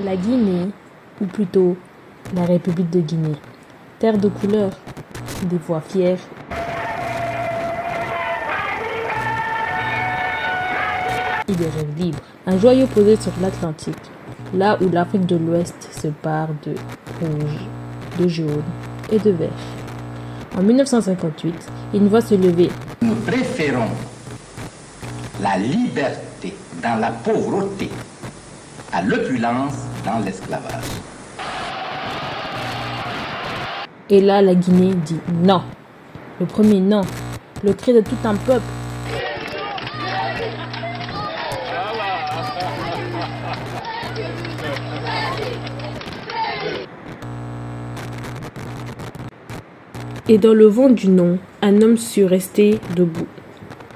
La Guinée, ou plutôt la République de Guinée. Terre de couleur, des voix fières. Et des rêves libres. Un joyau posé sur l'Atlantique, là où l'Afrique de l'Ouest se part de rouge, de jaune et de vert. En 1958, une voix se levait. Nous préférons la liberté dans la pauvreté à l'opulence dans l'esclavage. Et là, la Guinée dit non. Le premier non. Le cri de tout un peuple. Et dans le vent du non, un homme sut rester debout.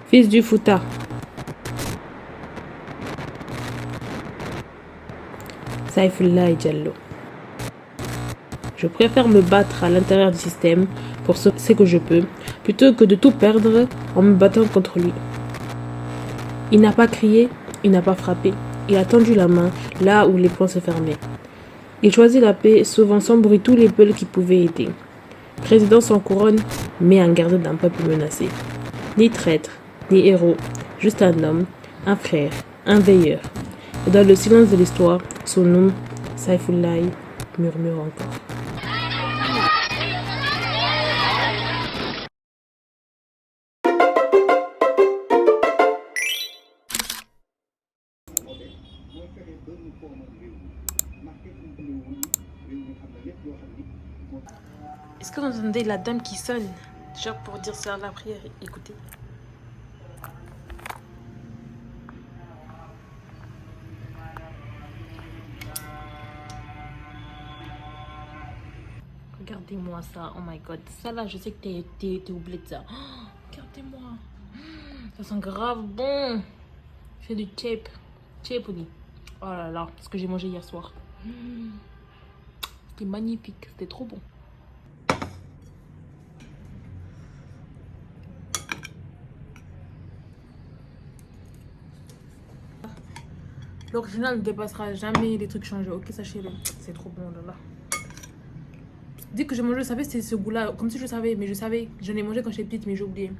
Fils du Fouta. Saïfoulaye Diallo. Je préfère me battre à l'intérieur du système pour ce que je peux, plutôt que de tout perdre en me battant contre lui. Il n'a pas crié, il n'a pas frappé, il a tendu la main là où les poings se fermaient. Il choisit la paix, sauvant sans bruit tous les peuples qui pouvaient aider. Président sans couronne, mais un gardien d'un peuple menacé. Ni traître, ni héros, juste un homme, un frère, un veilleur. Et dans le silence de l'histoire, son nom, Saïfoulaye, murmure encore. Est-ce que vous entendez la dame qui sonne? Genre pour dire c'est la prière, écoutez. Regardez-moi ça, oh my god. Ça là, je sais que t'es oublié de ça. Oh, regardez-moi. Ça sent grave bon. C'est du chip. Chipoli. Oh là là, ce que j'ai mangé hier soir. C'était magnifique, c'était trop bon. L'original ne dépassera jamais les trucs changés, ok, sachez-le. C'est trop bon, là là. Dès que j'ai mangé, je savais c'est ce goût-là, comme si je savais, mais je savais. J'en ai mangé quand j'étais petite, mais j'ai oublié.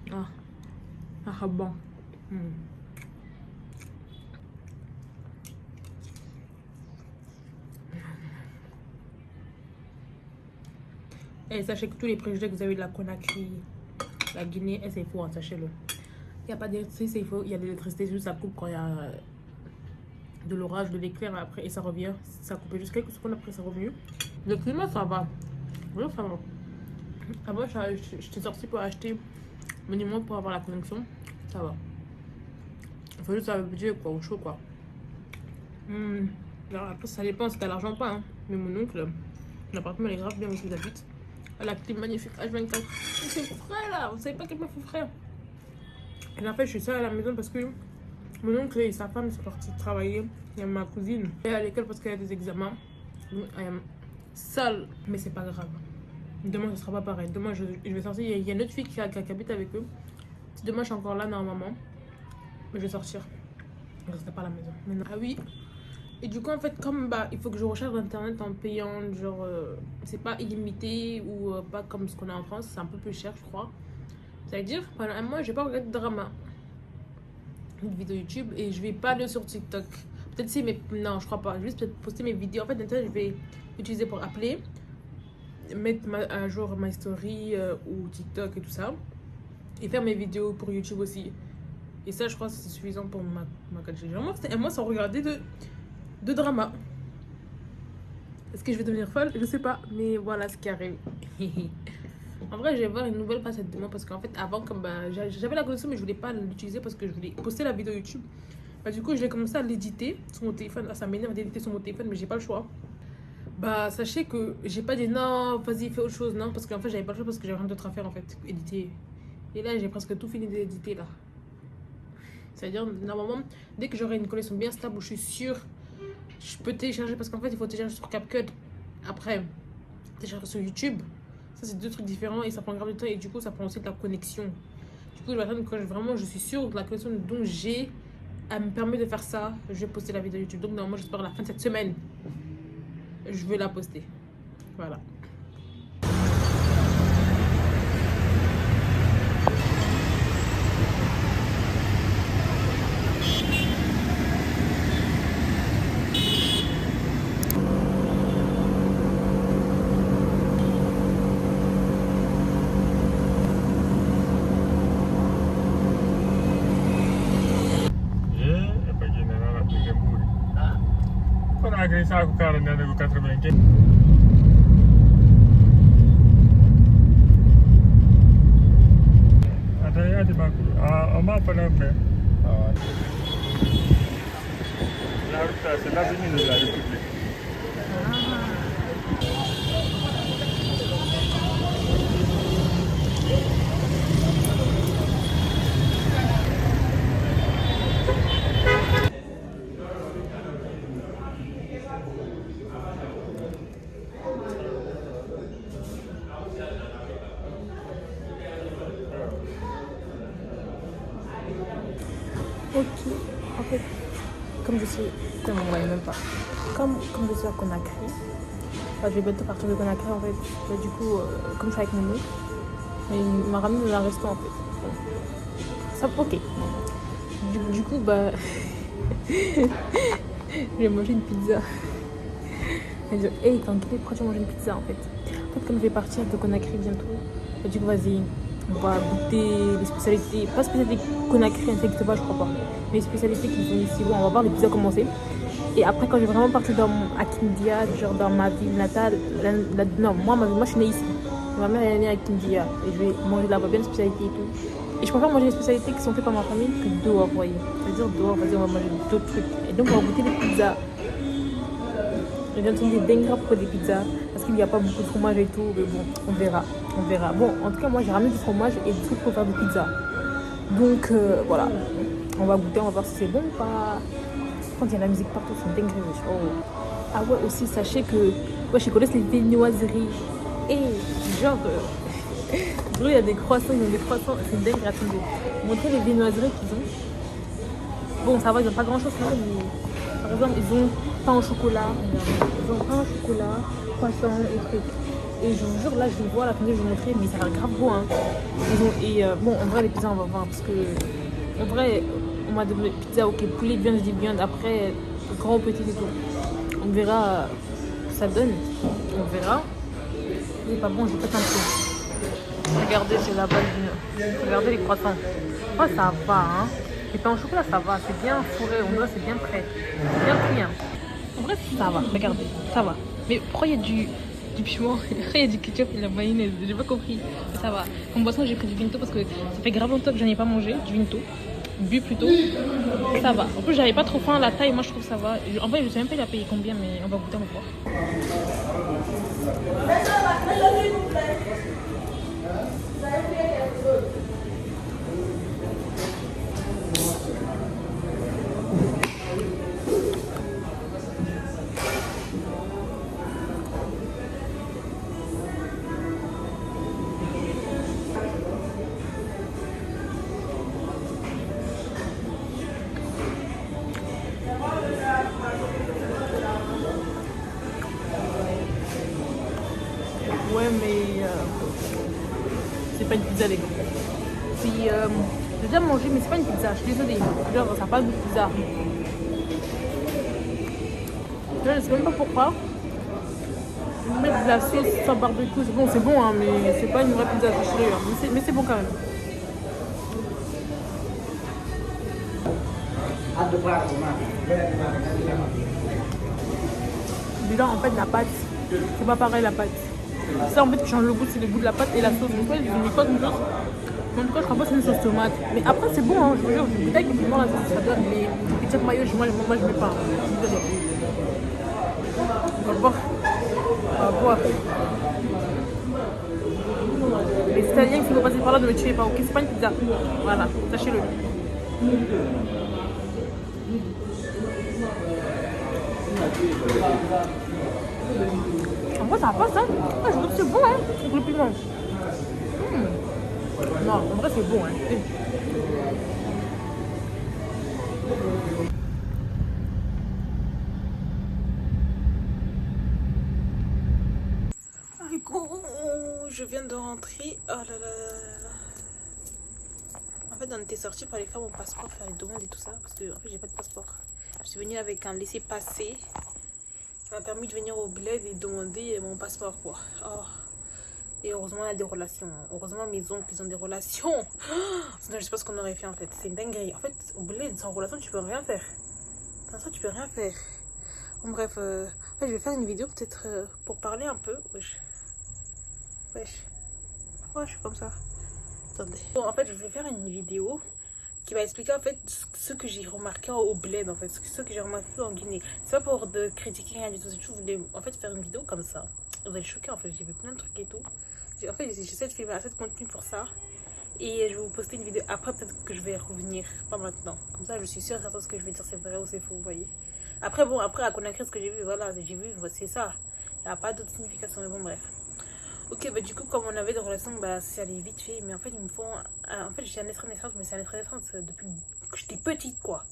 Ah bon. Et sachez que tous les préjugés que vous avez de la Conakry, la Guinée, c'est faux, hein, sachez-le. Il n'y a pas d'électricité, c'est faux. Il y a de l'électricité, juste ça coupe quand il y a de l'orage, de l'éclair après, et ça revient. Ça coupe juste quelques secondes après, ça revient. Le climat, ça va. Oui, ça va. Avant, j'étais sortie pour acheter mon numéro pour avoir la connexion. Ça va. Il faut juste avoir le budget, quoi, au chaud, quoi. Alors, après, ça dépend si t'as l'argent ou pas. Hein. Mais mon oncle, l'appartement, il est grave bien où il habite. La clim magnifique H24. C'est frais là, vous savez pas quel fait frais. Et en fait, je suis seule à la maison parce que mon oncle et sa femme sont partis travailler. Il y a ma cousine. Elle est à l'école parce qu'elle a des examens. Donc, elle est seule, mais c'est pas grave. Demain, ce sera pas pareil. Demain, je vais sortir. Il y a une autre fille qui habite avec eux. Si demain, je suis encore là, normalement. Mais je vais sortir. Je reste pas à la maison. Maintenant, ah oui. Et du coup, en fait, comme il faut que je recharge internet en payant, genre, c'est pas illimité ou pas comme ce qu'on a en France, c'est un peu plus cher, je crois. Ça veut dire, pendant un mois, je vais pas regarder de drama, une vidéo YouTube, et je vais pas aller sur TikTok. Peut-être si, mais non, je crois pas. Je vais juste peut-être poster mes vidéos. En fait, internet, je vais utiliser pour appeler, mettre à jour ma story ou TikTok et tout ça, et faire mes vidéos pour YouTube aussi. Et ça, je crois que c'est suffisant pour ma 4G. Vraiment, c'était un mois sans regarder de drama. Est-ce que je vais devenir folle? Je sais pas, mais voilà ce qui arrive. En vrai, je vais voir une nouvelle facette de moi parce qu'en fait, avant, comme j'avais la connexion, mais je voulais pas l'utiliser parce que je voulais poster la vidéo YouTube. Du coup, je l'ai commencé à l'éditer sur mon téléphone. Ça m'énerve d'éditer sur mon téléphone, mais j'ai pas le choix. Sachez que j'ai pas dit non, vas-y, fais autre chose, non, parce qu'en fait, j'avais pas le choix parce que j'avais rien d'autre à faire en fait, éditer. Et là, j'ai presque tout fini d'éditer là. C'est-à-dire, normalement, dès que j'aurai une connexion bien stable où je suis sûre, je peux télécharger parce qu'en fait il faut télécharger sur CapCut, après télécharger sur YouTube. Ça c'est deux trucs différents et ça prend grave de temps et du coup ça prend aussi de la connexion. Du coup je vais attendre quand vraiment je suis sûre de la connexion dont j'ai, elle me permet de faire ça, je vais poster la vidéo YouTube. Donc normalement j'espère à la fin de cette semaine je vais la poster. Voilà. Conakry saako 49 ko 95. Ada baku. Oma pernah ber. La ruta c'est l'avenue de la République. Ok, en fait, comme je suis, comme on voyait même pas, comme je suis à Conakry, je vais bientôt partir de Conakry en fait. Bah, du coup, comme je suis avec Momo, il m'a ramené dans un resto en fait. Bon. Ça, ok. Du coup, bah, je vais manger une pizza. Elle dit, hey, t'inquiète, pourquoi tu vas manger une pizza en fait? En fait, comme je vais partir de Conakry bientôt, bah, du coup, vas-y. On va goûter les spécialités, pas spécialités Conakry, n'inquiète pas, je crois pas, mais les spécialités qui sont ici. Bon, on va voir les pizzas commencer. Et après, quand je vais vraiment partir à Kindia, genre dans ma ville natale, non, moi je suis née ici. Ma mère elle est née à Kindia et je vais manger là-bas bien les spécialités et tout. Et je préfère manger les spécialités qui sont faites par ma famille que dehors, vous voyez. C'est-à-dire dehors, vas-y, on va manger d'autres trucs. Et donc, on va goûter les pizzas. J'ai entendu des dingueries pour des pizzas parce qu'il n'y a pas beaucoup de fromage et tout, mais bon, on verra. Bon, en tout cas, moi j'ai ramené du fromage et des trucs pour faire des pizzas. Donc voilà, on va goûter, on va voir si c'est bon ou pas. Quand il y a la musique partout, c'est une dinguerie. Oh. Ah ouais, aussi, sachez que moi je connais les viennoiseries. Et genre, il y a des croissants, c'est une dinguerie. Attendez, montrer les viennoiseries qu'ils ont. Bon, ça va, ils n'ont pas grand chose quand même, mais par exemple, ils ont pain au chocolat, croissant et trucs. Et je vous jure, là, je vais voir, la fin, je vais vous montrer, mais ça a l'air grave beau, hein. Bon, en vrai, les pizzas, on va voir, parce que, en vrai, on m'a donné pizza, ok, poulet, viande, je dis viande, après, grand, petit et tout. On verra, ça donne, on verra. C'est pas bon, j'ai pas un peu. Regardez, c'est la base d'une. Regardez les croissants. Oh, ça va, hein. Les pains au chocolat, ça va, c'est bien fourré, on dirait c'est bien prêt. C'est bien pris, hein. En vrai, ça va, regardez, ça va. Mais pourquoi il y a du piment, il y a du ketchup et de la mayonnaise, j'ai pas compris. Mais ça va. Comme boisson, j'ai pris du Vinto parce que ça fait grave longtemps que j'en ai pas mangé, du Vinto. Bu plutôt. Ça va. En plus, j'avais pas trop faim, la taille, moi je trouve ça va. En vrai, je sais même pas il a payé combien, mais on va goûter, on va voir. Ouais, mais c'est pas une pizza, les gars. Puis, j'ai déjà mangé, mais c'est pas une pizza, je suis désolée. Genre, ça n'a pas de pizza. Je sais même pas pourquoi. Ils mettent de la sauce sans barbecue, c'est bon, hein, mais c'est pas une vraie pizza, je suis sûre. Mais c'est bon quand même. Déjà, en fait, la pâte, c'est pas pareil la pâte. Ça, en fait, tu changes le goût, c'est le goût de la pâte et la sauce. Donc, ils ont mis pas de sauce. En tout cas, je crois pas que c'est une sauce tomate. Mais après, c'est bon, hein, je veux dire, peut-être que la sauce, ça donne. Mais ketchup mayo, moi, je mets pas. On va voir. Les Italiens, si vous passez par là, ne me tuez pas, ok? C'est pas une pizza. Voilà, sachez-le. En vrai, ça passe, hein? Ouais, je trouve que c'est bon, hein? Avec le piment. Non, en vrai, c'est bon, hein? je viens de rentrer. Oh là là là là. En fait, on était sortis pour aller faire mon passeport, faire les demandes et tout ça. Parce que en fait, j'ai pas de passeport. Je suis venue avec un laissez-passer. Ça m'a permis de venir au bled et demander mon passeport, quoi. Oh. Et heureusement, on a des relations. Heureusement, mes oncles, ils ont des relations. Sinon, je sais pas ce qu'on aurait fait, en fait. C'est une dinguerie. En fait, au bled, sans relation, tu peux rien faire. Sans ça, tu peux rien faire. Bon, bref, en fait, je vais faire une vidéo peut-être pour parler un peu. Wesh. Wesh. Pourquoi je suis comme ça? Attendez. Bon, en fait, je vais faire une vidéo qui va expliquer en fait ce que j'ai remarqué au bled, en fait, ce que j'ai remarqué en Guinée. C'est pas pour de critiquer rien du tout. Je voulais en fait faire une vidéo comme ça. Vous allez choquer, en fait. J'ai vu plein de trucs et tout. En fait, j'essaie de filmer assez de contenu pour ça. Et je vais vous poster une vidéo après, peut-être que je vais revenir, pas maintenant. Comme ça, je suis sûre que ce que je vais dire c'est vrai ou c'est faux, vous voyez. Après, bon, après à Conakry, ce que j'ai vu, voilà, j'ai vu, c'est ça. Il n'y a pas d'autre signification, mais bon, bref. Ok, bah du coup, comme on avait des relations, bah ça allait vite fait. Mais en fait, ils me font. En fait, j'ai un extrait de naissance, mais c'est un extrait de naissance depuis que j'étais petite, quoi.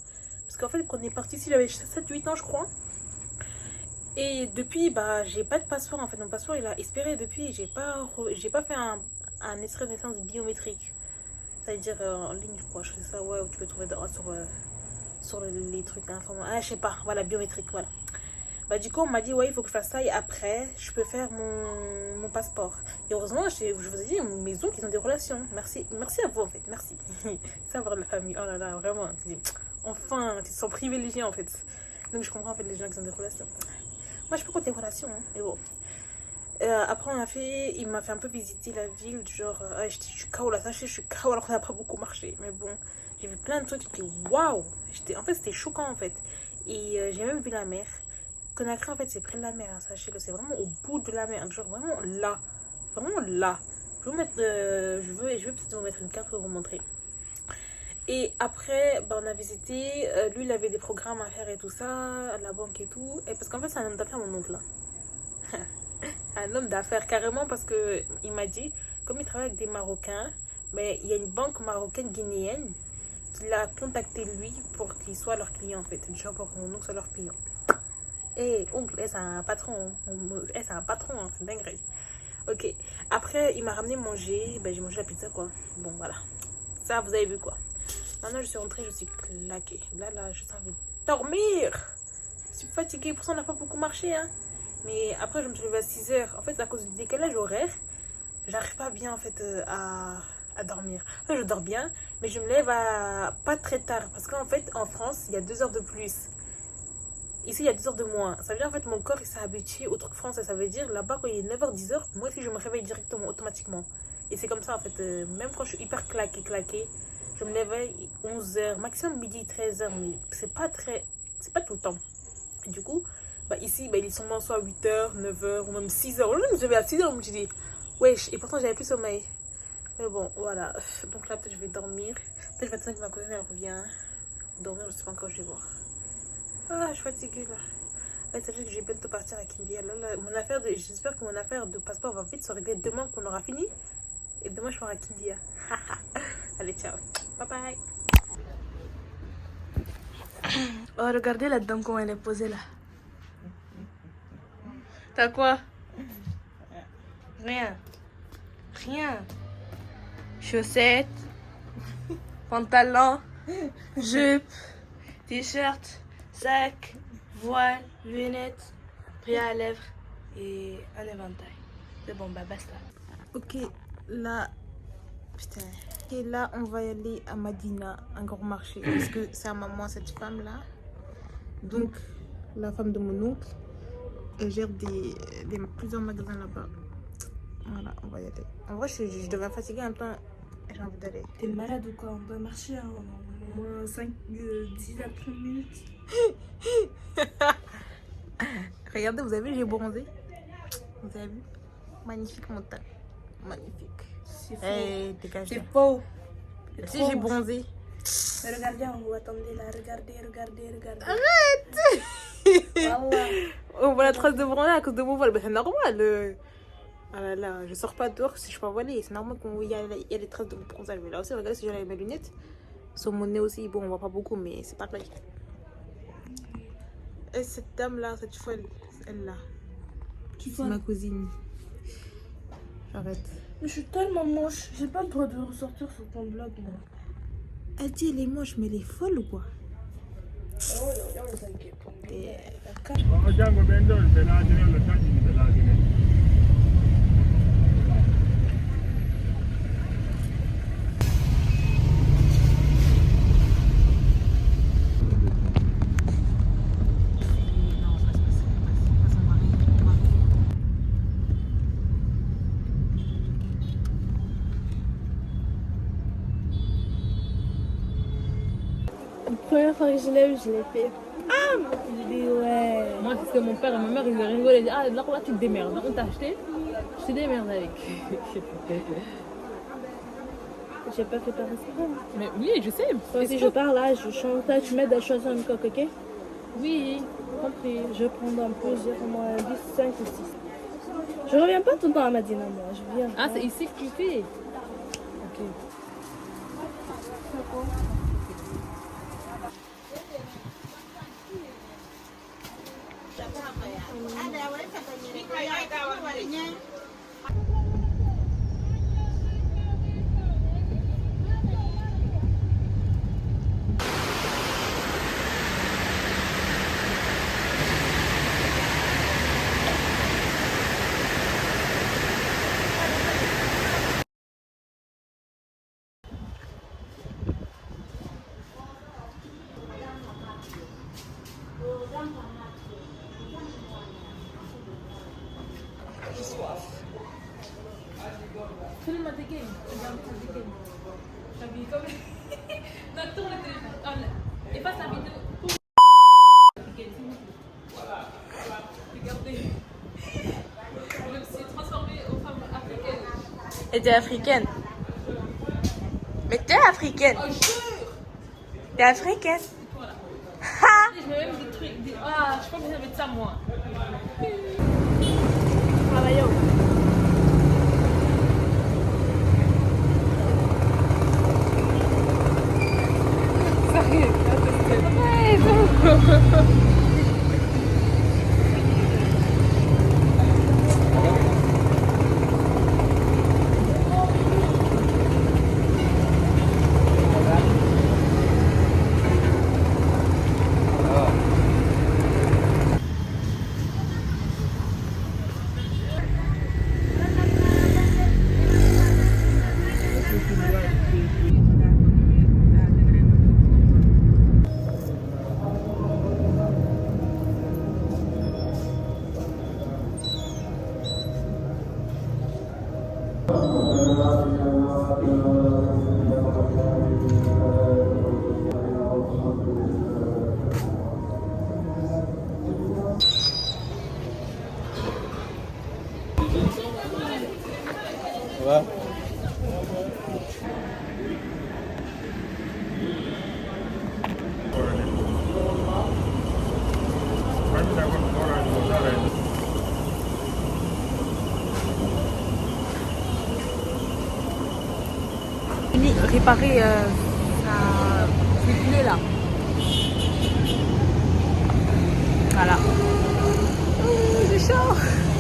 Parce qu'en fait, quand on est parti ici, j'avais 7-8 ans, je crois. Et depuis, bah, j'ai pas de passeport. En fait, mon passeport, il a espéré depuis. J'ai pas fait un extrait de naissance biométrique. Ça veut dire en ligne, je crois. Je sais ça, ouais, où tu peux trouver sur les trucs d'information. Ah, je sais pas, voilà, biométrique, voilà. Bah, du coup, on m'a dit, ouais, il faut que je fasse ça et après, je peux faire mon passeport. Et heureusement, je vous ai dit, mes oncles, ils ont des relations. Merci à vous, en fait, merci. C'est avoir de la famille, oh là là, vraiment. Enfin, ils sont privilégiés, en fait. Donc, je comprends, en fait, les gens qui ont des relations. Moi, je peux compter des relations, hein, mais bon. Après, il m'a fait un peu visiter la ville, du genre, je suis KO là, sachez, je suis KO alors qu'on n'a pas beaucoup marché. Mais bon, j'ai vu plein de trucs, j'étais waouh! En fait, c'était choquant, en fait. Et j'ai même vu la mer. Conakry, en fait, c'est près de la mer, hein, sachez-le. C'est vraiment au bout de la mer. Genre, vraiment là. Vraiment là. Je vais vous mettre. Je vais peut-être vous mettre une carte pour vous montrer. Et après, bah, on a visité. Lui, il avait des programmes à faire et tout ça, à la banque et tout. Et parce qu'en fait, c'est un homme d'affaires, mon oncle, là. Un homme d'affaires, carrément, parce que il m'a dit, comme il travaille avec des Marocains, mais il y a une banque marocaine guinéenne qui l'a contacté lui pour qu'il soit leur client, en fait. Genre, pour que mon oncle soit leur client. Et oncle, c'est un patron. C'est un patron, hein, c'est dingue. Ok. Après, il m'a ramené manger. Ben, j'ai mangé la pizza, quoi. Bon, voilà. Ça, vous avez vu, quoi. Maintenant, je suis rentrée, je suis claquée. Là, je savais dormir. Je suis fatiguée. Pour ça, on n'a pas beaucoup marché, hein. Mais après, je me suis levée à 6h. En fait, à cause du décalage horaire, j'arrive pas bien, en fait, à dormir. Enfin, je dors bien, mais je me lève pas très tard. Parce qu'en fait, en France, il y a 2 heures de plus. Ici, il y a 2 heures de moins. Ça veut dire, en fait, mon corps, il s'est habitué au truc français. Ça veut dire, là-bas, quand il est 9h, 10h, moi aussi, je me réveille directement, automatiquement. Et c'est comme ça, en fait. Même quand je suis hyper claquée, je me réveille 11h, maximum midi, 13h. Mais c'est pas tout le temps. Et du coup, bah, ici, bah, il est sûrement soit 8h, 9h, ou même 6h. Aujourd'hui, je me réveille à 6h, je me suis dit, wesh. Et pourtant, j'avais plus sommeil. Mais bon, voilà. Donc là, peut-être, je vais dormir. Peut-être, je vais attendre que ma cousine, elle revient. Dormir, je sais pas encore, je vais voir. Ah, je suis fatiguée là. Ouais, c'est vrai que je vais bientôt partir à Kindia. Là, j'espère que mon affaire de passeport va vite se régler demain qu'on aura fini. Et demain, je pars à Kindia. Allez, ciao. Bye bye. Oh, regardez la dame comment elle est posée là. T'as quoi? Rien. Chaussettes, pantalon, jupe, t-shirt, sac, voile, lunettes, prêt à lèvres et un éventail. C'est bon, bah basta. Ok, là. Putain. Et là, on va y aller à Madina, un grand marché. Parce que c'est à maman, cette femme-là. Donc, la femme de mon oncle, elle gère plusieurs magasins là-bas. Voilà, on va y aller. En vrai, je deviens fatiguée en même temps. J'ai envie d'aller. T'es malade ou quoi? On doit marcher hein, au moins 10 à 30 minutes. Regardez, vous avez vu, j'ai bronzé. Vous avez vu? Magnifique mon teint. Magnifique. C'est faux. Hey, dégage. C'est faux. Si j'ai bronzé. Mais regardez en haut, attendez là, regardez. Arrête. Voilà. On voit la trace de bronzage à cause de mon voile. Ben, c'est normal. Ah là là, je sors pas dehors si je suis pas voilée. C'est normal qu'il y a des traces de bronzage. Mais là aussi, regardez si j'enlève mes lunettes. Sur mon nez aussi, bon, on voit pas beaucoup, mais c'est pas pareil. Et cette dame-là, cette folle, elle-là. Qui c'est ma cousine. J'arrête. Mais je suis tellement moche. J'ai pas le droit de ressortir sur ton blog, moi. Elle dit elle est moche, mais elle est folle ou quoi? Jango ɓen ɗo ɓe laajinen no taƴƴini ɓe laajinen. La première fois que je l'ai fait. Ah, je dis ouais. Moi, c'est ce que mon père et ma mère, ils rigolaient. Ils disaient, ah, là, tu te démerdes. On t'a acheté, je te démerde avec. J'ai pas fait par exprès. Mais oui, je sais. Toi, si je pars là, je chante, là, tu m'aides à choisir une coque, ok? Oui, compris. Je vais prendre un peu, j'ai vraiment 10, 5 ou 6. Je reviens pas tout le temps à Madina, moi. Je viens. Ah, c'est ici que tu fais. Ok. Filme tes games. Regarde tes games. T'habilles comme. Non, tourne le téléphone. Oh, là. Efface la vidéo. Voilà. Regardez. Je me suis transformée en femme africaine. Et t'es africaine. Mais t'es africaine. Oh, jure. T'es africaine. Voilà. Ha! Je mets même des trucs. Ah, je pense que j'avais de ça, moi. Travaillons. Réparer sa pneu là. Voilà. C'est chaud.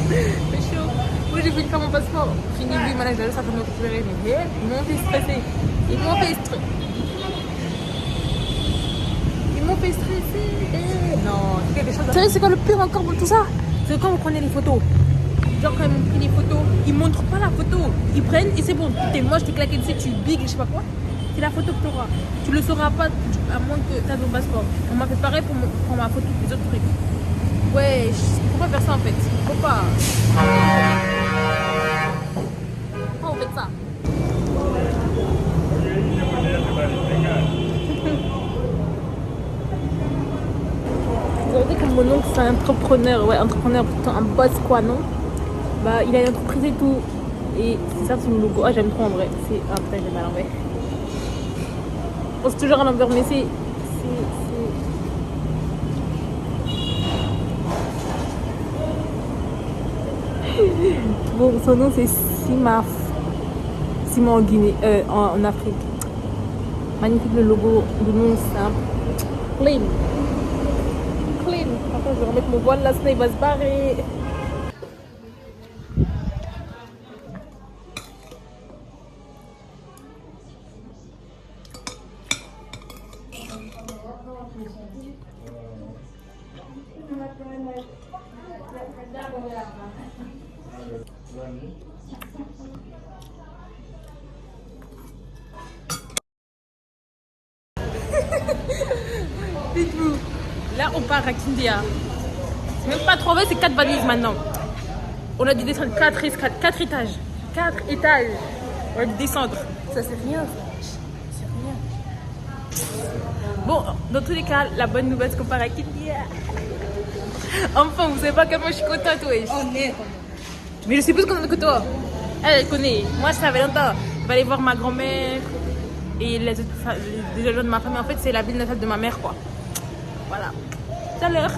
C'est chaud. Moi j'ai voulu faire mon passeport. Fini lui, maintenant je ça fait me récupérer. Mais ils m'ont fait stresser. Ils m'ont fait stresser. Ils m'ont fait stresser. Non, c'est quelque chose. Vous savez c'est quoi le pire encore dans tout ça? C'est quand vous prenez les photos. Genre quand ils m'ont pris les photos, ils montrent pas la photo. Ils prennent et c'est bon, t'es moche, t'es claqué dessus, tu big, je sais pas quoi. C'est la photo que t'auras. Tu le sauras pas à moins que t'as ton passeport. On m'a fait pareil pour ma photo des autres trucs. Ouais, faut pas faire ça en fait. Faut pas. Oh, on fait ça. Vous avez dit que mon oncle c'est un entrepreneur, ouais, entrepreneur, plutôt un boss quoi, non? Bah, il a une entreprise et tout. Et c'est ça, c'est mon logo. Ah, j'aime trop en vrai. C'est. Ah, putain, j'aime à l'envers. Bon, c'est toujours à l'envers, mais c'est. Bon, son nom c'est Simaf. Simon en Guinée, en Afrique. Magnifique le logo, le nom simple. Clean. Clean. Attends, je vais remettre mon voile là, sinon il va se barrer. Dites-vous, là on part à Kindia. C'est même pas 3 c'est 4 valises maintenant. On a dû descendre 4 étages. 4 étages. On a dû descendre. Ça, c'est rien. C'est rien. Bon, dans tous les cas, la bonne nouvelle c'est qu'on part à Kindia. Enfin, vous savez pas comment je suis contente, wesh. On est. Mais je suis plus contente que toi. Elle connaît. Moi, je savais longtemps. Je vais aller voir ma grand-mère et les autres gens de ma famille. En fait, c'est la ville natale de ma mère, quoi. Voilà. Tout à l'heure.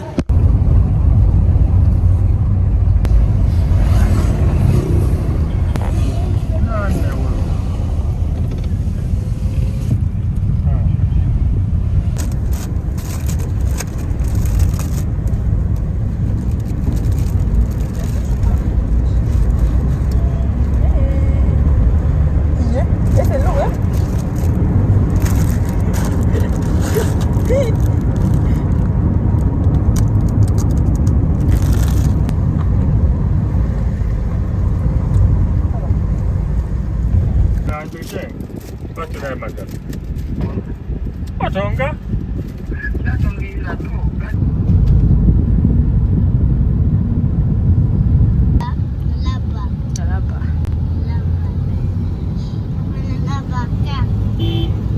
Otonga?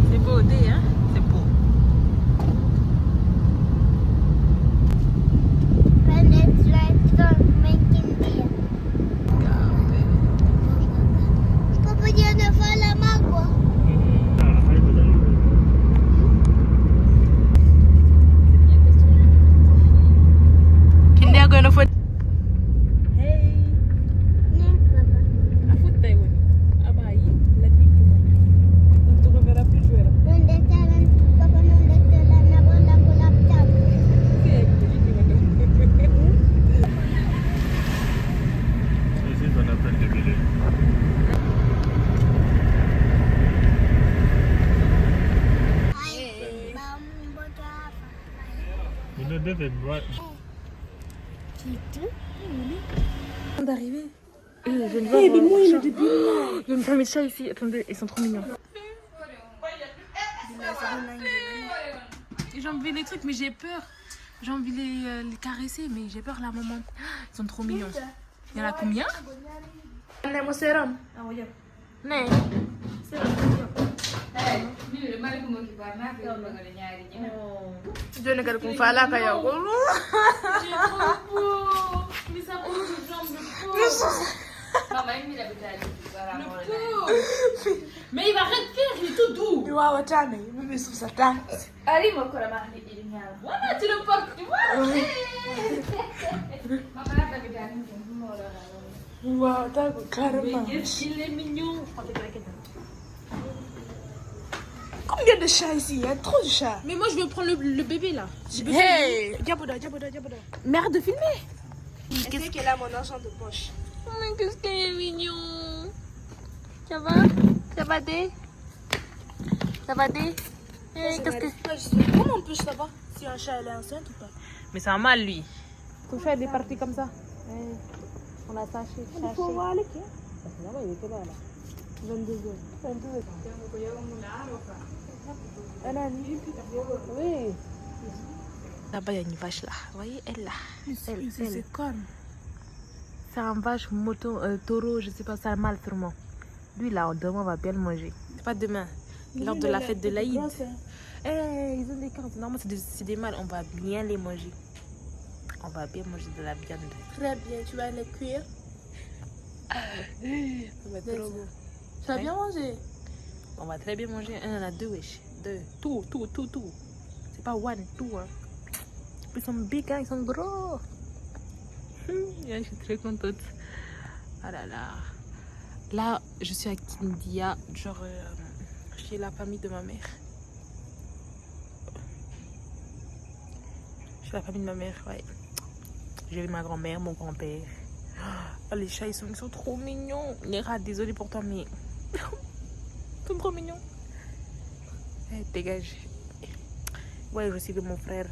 C'est beau, hein? C'est beau. Kindia going to foot. Hey. À foot Taïwan. Ah bah, la nuit, on ne te reverra plus jouer là. Ici, on appelle des billets. Il ne devait pas. D'arriver. Je vais me faire mes chats ici. Attendez, ils sont trop mignons. J'ai envie les trucs, mais j'ai peur. J'ai envie les caresser, mais j'ai peur la maman. Ils sont trop mignons. Il y en a combien? Nee. Jone kadi kum fala ka yaw. Mais ça bouge les jambes de mais il va rien faire, il est tout doux. Voilà, tu le portes, tu vois. Mais il est mignon. Combien de chats ici? Il y a trop de chats. Mais moi je veux prendre le bébé là. Hey, Diaboda. Merde de filmer. Qu'est-ce qu'elle a mon argent de poche? Mais qu'est-ce qu'il est mignon. Ça va? Ça va Dé? Ça va Dé? Qu'est-ce que... Comment on peut savoir si un chat elle est enceinte ou pas? Mais c'est un mâle lui. Ton chat il est parti comme ça. On l'a saché. Il faut voir les pieds. Il était là. 22h. Oui. Là-bas, il y a une vache là. Vous voyez, elle là. C'est comme. C'est un vache moto, taureau, je sais pas, c'est un mâle sûrement. Lui là, demain, on va bien le manger. C'est pas demain, lors de la fête de l'Aïd. Ils ont des cornes. Normalement, c'est des mâles, on va bien les manger. On va bien manger de la viande. Très bien, tu vas les cuire. Ça va être trop bon. Tu vas bien manger? On va très bien manger. On en a deux, wesh. Deux. Tout. C'est pas one, tout. Hein. Ils sont big, hein, ils sont gros. Je suis très contente. Ah là là. Là, je suis à Kindia, genre chez la famille de ma mère. Chez la famille de ma mère, ouais. J'ai vu ma grand-mère, mon grand-père. Oh, les chats, ils sont trop mignons. Les rats, désolé pour toi, mais ils sont trop mignons. Hey, dégage. Ouais, je suis de mon frère.